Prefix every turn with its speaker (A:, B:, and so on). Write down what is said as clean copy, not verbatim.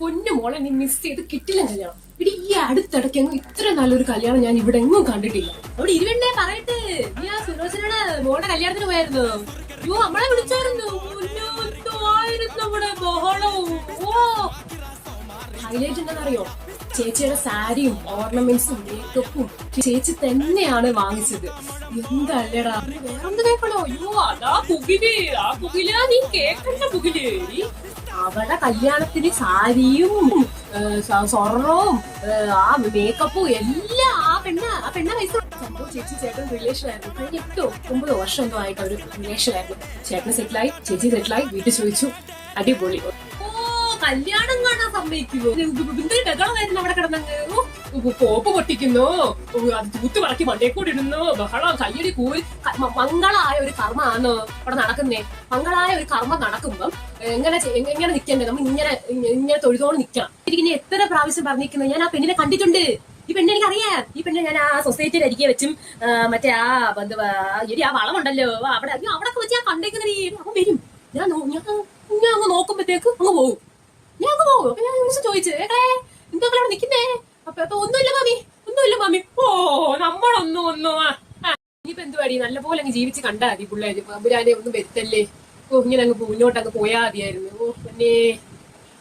A: പൊന്നു മോളെ നീ മിസ് ചെയ്ത് കിട്ടില്ല കല്യാണം. ഇടി ഈ അടുത്തിടയ്ക്ക് ഇത്ര നല്ലൊരു കല്യാണം ഞാൻ ഇവിടെ എങ്ങും കണ്ടിട്ടില്ല. അവിടെ ഇരുവണ്ണേ പറയട്ടെ, നീ ആ സുലോചനയുടെ മോളുടെ കല്യാണത്തിന് പോയായിരുന്നു. അയ്യോ നമ്മളെ വിളിച്ചായിരുന്നു. നമ്മുടെ ബഹളവും ഹൈലൈറ്റ് എന്താണെന്നറിയോ? ചേച്ചിയുടെ സാരിയും ഓർണമെന്റ്സും മേക്കപ്പും ചേച്ചി തന്നെയാണ് വാങ്ങിച്ചത്. എന്തല്ലടാ വേറെന്ത് കേൾക്കണോ? അയ്യോ അതാ പുകില്, ആ പുകിലാ നീ കേക്കണ്ട പുകില്. അവളുടെ കല്യാണത്തിന് സാരിയും സ്വർണവും ആ മേക്കപ്പും എല്ലാം ആ പെണ്ണ പൈസ. സംഭവം ചേച്ചി ചേട്ടൻ റിലേഷൻ ആയിരുന്നു. കഴിഞ്ഞ 8-9 വർഷം എന്തോ ആയിട്ട് ഒരു റിലേഷൻ ആയിരുന്നു. ചേട്ടന് സെറ്റിലായി, ചേച്ചി സെറ്റിലായി, വീട്ടിൽ ചോദിച്ചു, അടിപൊളി. കല്യാണം കാണാൻ സമ്മതിക്കുമോ? എന്തൊരു ബഹളമായിരുന്നു അവിടെ കിടന്നങ്ങ്. കോപ്പ് പൊട്ടിക്കുന്നു, അത് തൂത്ത് പറക്കി മണ്ടേക്കൂടി ഇടുന്നു, ബഹളം, കയ്യടി കൂരി. മംഗളായ ഒരു കർമ്മമാണോ അവിടെ നടക്കുന്നേ? മംഗളായ ഒരു കർമ്മം നടക്കുമ്പം എങ്ങനെ നിൽക്കണ്ടേ? നമ്മൾ ഇങ്ങനെ തൊഴുതോട് നിൽക്കണം. എനിക്ക് എത്ര പ്രാവശ്യം പറഞ്ഞിരിക്കുന്നത്, ഞാൻ ആ പെണ്ണിനെ കണ്ടിട്ടുണ്ട്. ഈ പെണ്ണെ എനിക്കറിയാം. ഈ പെണ്ണെ ഞാൻ ആ സൊസൈറ്റിയിൽ അരികെ വെച്ചും മറ്റേ ആ വളമുണ്ടല്ലോ അവിടെ വെച്ച് ഞാൻ കണ്ടേക്കുന്ന. അവൻ വരും, ഞാൻ അങ്ങ് നോക്കുമ്പോഴത്തേക്ക് അങ്ങ് പോകും. ഞാൻ അങ്ങ് പോകും. അപ്പൊ ഞാൻ ചോദിച്ചു, എന്തൊക്കെ അവിടെ നിൽക്കുന്നേ? അപ്പൊ ഒന്നുമില്ല മാമി. ഓ നമ്മളൊന്നും ഇനിയിപ്പോ എന്തുവാടി, നല്ലപോലെ അങ്ങ് ജീവിച്ച് കണ്ടാ മതി പിള്ളേര്. അമ്പുരാനെ ഒന്നും വരുത്തല്ലേ. ഇങ്ങനെ അങ്ങ് മുന്നോട്ട് അങ്ങ് പോയാ മതിയായിരുന്നു. പിന്നെ